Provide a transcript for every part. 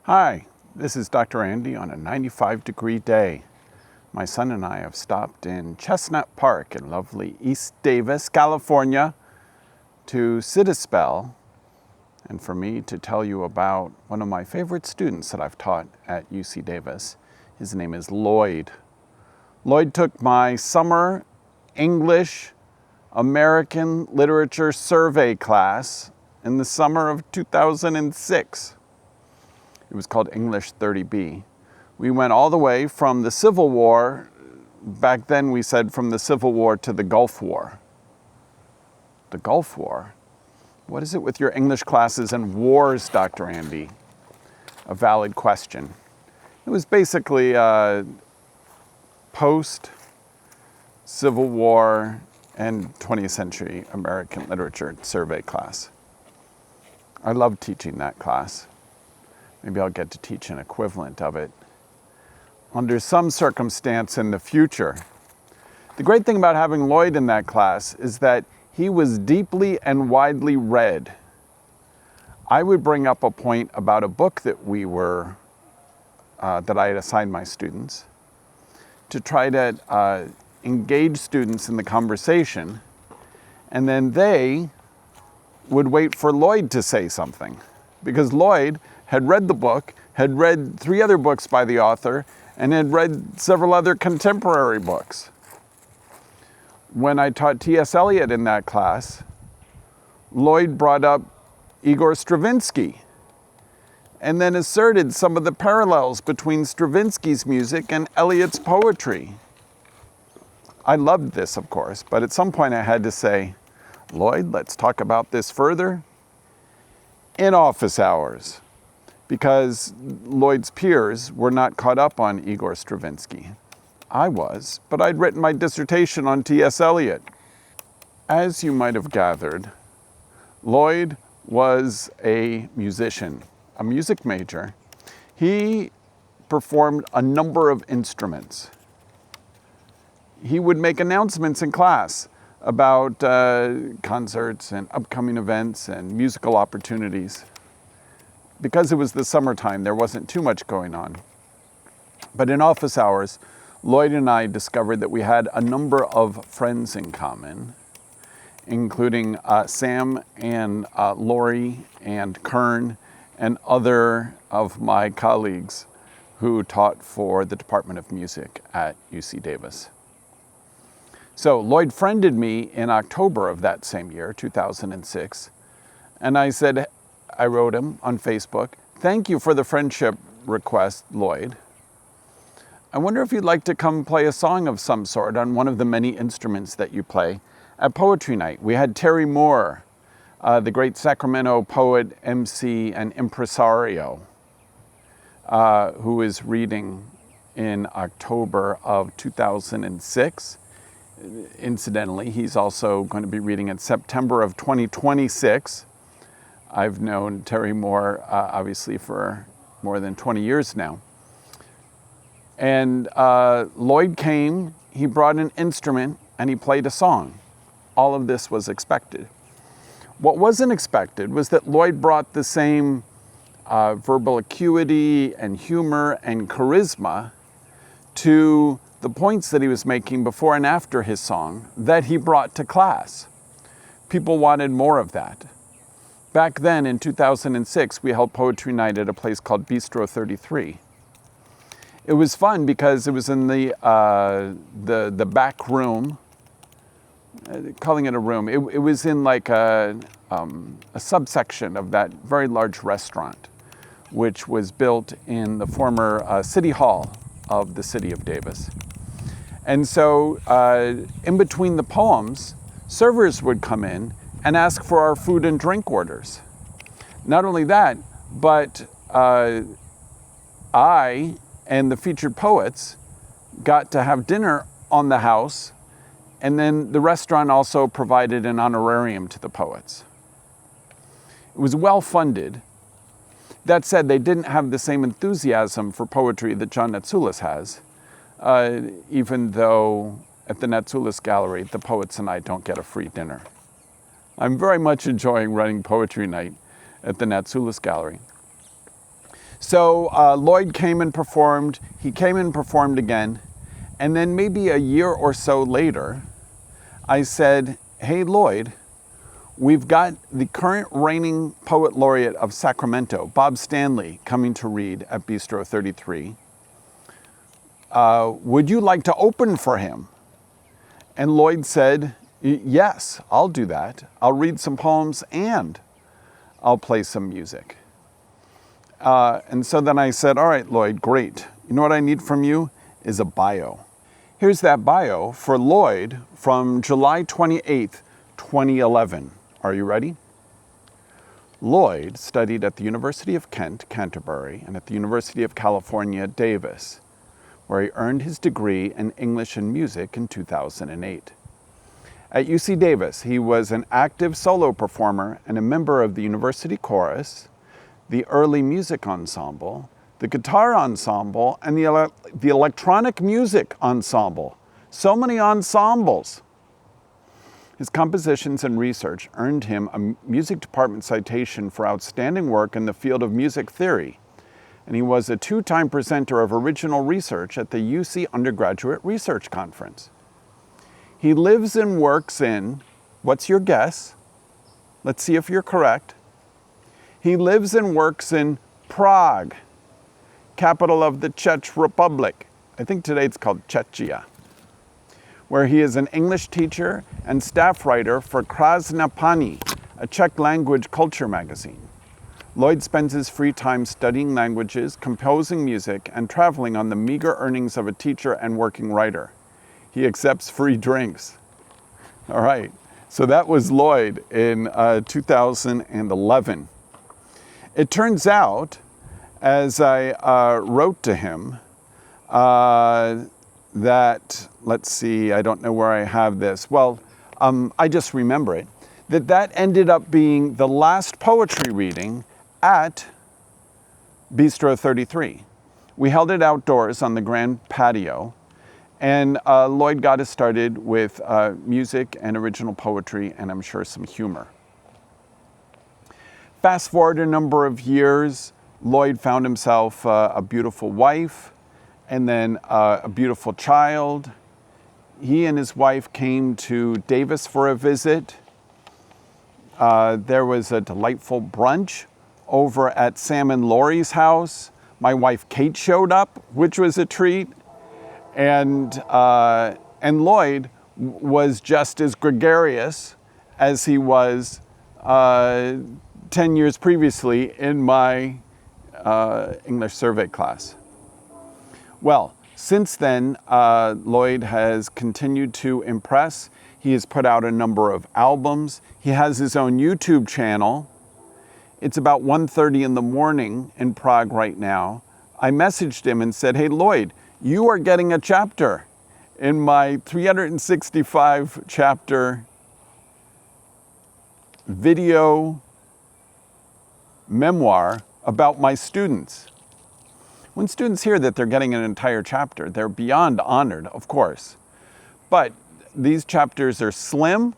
Hi, this is Dr. Andy on a 95-degree day. My son and I have stopped in Chestnut Park in lovely East Davis, California, to sit a spell and for me to tell you about one of my favorite students that I've taught at UC Davis. His name is Lloyd. Lloyd took my summer English American Literature Survey class in the summer of 2006. It was called English 30B. We went all the way from the Civil War, back then we said from the Civil War to the Gulf War. The Gulf War? What is it with your English classes and wars, Dr. Andy? A valid question. It was basically a post-Civil War and 20th century American literature survey class. I loved teaching that class. Maybe I'll get to teach an equivalent of it under some circumstance in the future. The great thing about having Lloyd in that class is that he was deeply and widely read. I would bring up a point about a book that that I had assigned my students to try to engage students in the conversation, and then they would wait for Lloyd to say something, because Lloyd had read the book, had read 3 other books by the author, and had read several other contemporary books. When I taught T.S. Eliot in that class, Lloyd brought up Igor Stravinsky, and then asserted some of the parallels between Stravinsky's music and Eliot's poetry. I loved this, of course, but at some point I had to say, Lloyd, let's talk about this further in office hours, because Lloyd's peers were not caught up on Igor Stravinsky. I was, but I'd written my dissertation on T.S. Eliot. As you might have gathered, Lloyd was a musician, a music major. He performed a number of instruments. He would make announcements in class about concerts and upcoming events and musical opportunities. Because it was the summertime, there wasn't too much going on. But in office hours, Lloyd and I discovered that we had a number of friends in common, including Sam and Lori and Kern and other of my colleagues who taught for the Department of Music at UC Davis. So Lloyd friended me in October of that same year, 2006, and I wrote him on Facebook, "Thank you for the friendship request, Lloyd. I wonder if you'd like to come play a song of some sort on one of the many instruments that you play at Poetry Night." We had Terry Moore, the great Sacramento poet, MC, and impresario, who is reading in October of 2006. Incidentally, he's also going to be reading in September of 2026. I've known Terry Moore, obviously, for more than 20 years now. And Lloyd came, he brought an instrument, and he played a song. All of this was expected. What wasn't expected was that Lloyd brought the same verbal acuity and humor and charisma to the points that he was making before and after his song that he brought to class. People wanted more of that. Back then, in 2006, we held Poetry Night at a place called Bistro 33. It was fun because it was in the back room, calling it a room. It was in like a subsection of that very large restaurant, which was built in the former City Hall of the city of Davis. And so in between the poems, servers would come in and ask for our food and drink orders. Not only that, but I and the featured poets got to have dinner on the house, and then the restaurant also provided an honorarium to the poets. It was well funded. That said, they didn't have the same enthusiasm for poetry that John Natsoulis has, even though at the Natsoulis Gallery, the poets and I don't get a free dinner. I'm very much enjoying running Poetry Night at the Natsoulis Gallery. So Lloyd came and performed. He came and performed again. And then maybe a year or so later, I said, hey, Lloyd, we've got the current reigning poet laureate of Sacramento, Bob Stanley, coming to read at Bistro 33. Would you like to open for him? And Lloyd said, yes, I'll do that. I'll read some poems and I'll play some music. And so then I said, all right, Lloyd, great. You know what I need from you is a bio. Here's that bio for Lloyd from July 28th, 2011. Are you ready? Lloyd studied at the University of Kent, Canterbury, and at the University of California, Davis, where he earned his degree in English and music in 2008. At UC Davis, he was an active solo performer and a member of the university chorus, the early music ensemble, the guitar ensemble, and the electronic music ensemble. So many ensembles. His compositions and research earned him a music department citation for outstanding work in the field of music theory, and he was a two-time presenter of original research at the UC Undergraduate Research Conference. He lives and works in, what's your guess? Let's see if you're correct. He lives and works in Prague, capital of the Czech Republic. I think today it's called Czechia, where he is an English teacher and staff writer for Krásná paní, a Czech language culture magazine. Lloyd spends his free time studying languages, composing music, and traveling on the meager earnings of a teacher and working writer. He accepts free drinks. All right, so that was Lloyd in 2011. It turns out, as I wrote to him, that, let's see, I don't know where I have this. Well, I just remember it. That ended up being the last poetry reading at Bistro 33. We held it outdoors on the grand patio, and Lloyd got us started with music and original poetry, and I'm sure some humor. Fast forward a number of years, Lloyd found himself a beautiful wife, and then a beautiful child. He and his wife came to Davis for a visit. There was a delightful brunch over at Sam and Lori's house. My wife Kate showed up, which was a treat. And Lloyd was just as gregarious as he was 10 years previously in my English survey class. Well, since then, Lloyd has continued to impress. He has put out a number of albums. He has his own YouTube channel. It's about 1:30 in the morning in Prague right now. I messaged him and said, hey, Lloyd, you are getting a chapter in my 365 chapter video memoir about my students. When students hear that they're getting an entire chapter, they're beyond honored, of course. But these chapters are slim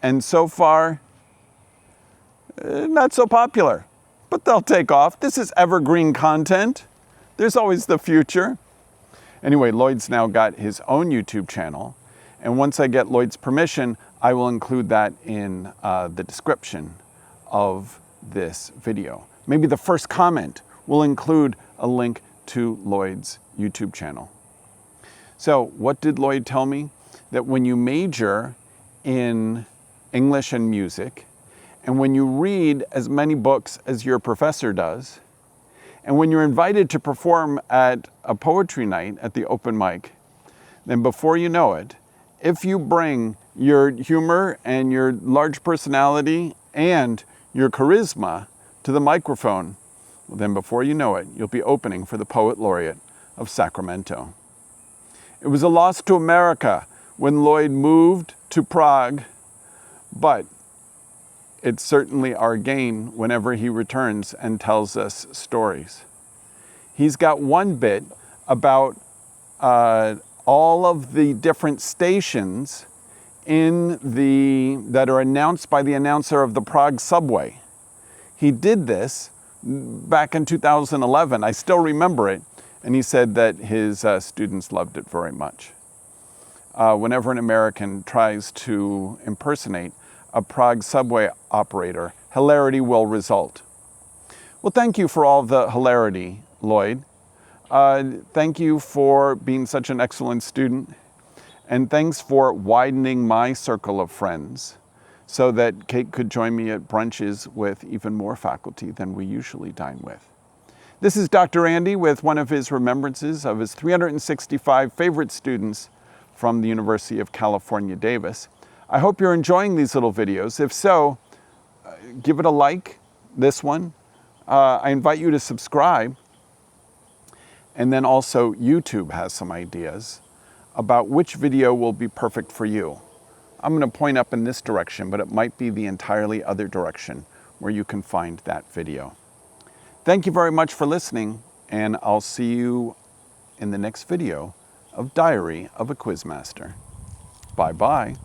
and so far not so popular, but they'll take off. This is evergreen content. There's always the future. Anyway, Lloyd's now got his own YouTube channel, and once I get Lloyd's permission, I will include that in the description of this video. Maybe the first comment will include a link to Lloyd's YouTube channel. So what did Lloyd tell me? That when you major in English and music, and when you read as many books as your professor does, and when you're invited to perform at a poetry night at the open mic, then before you know it, if you bring your humor and your large personality and your charisma to the microphone, well, then before you know it, you'll be opening for the Poet Laureate of Sacramento. It was a loss to America when Lloyd moved to Prague, but it's certainly our gain whenever he returns and tells us stories. He's got one bit about all of the different stations that are announced by the announcer of the Prague subway. He did this back in 2011. I still remember it. And he said that his students loved it very much. Whenever an American tries to impersonate a Prague subway operator, hilarity will result. Well, thank you for all the hilarity, Lloyd. Thank you for being such an excellent student. And thanks for widening my circle of friends so that Kate could join me at brunches with even more faculty than we usually dine with. This is Dr. Andy with one of his remembrances of his 365 favorite students from the University of California, Davis. I hope you're enjoying these little videos. If so, give it a like, this one. I invite you to subscribe. And then also YouTube has some ideas about which video will be perfect for you. I'm going to point up in this direction, but it might be the entirely other direction where you can find that video. Thank you very much for listening, and I'll see you in the next video of Diary of a Quizmaster. Bye-bye.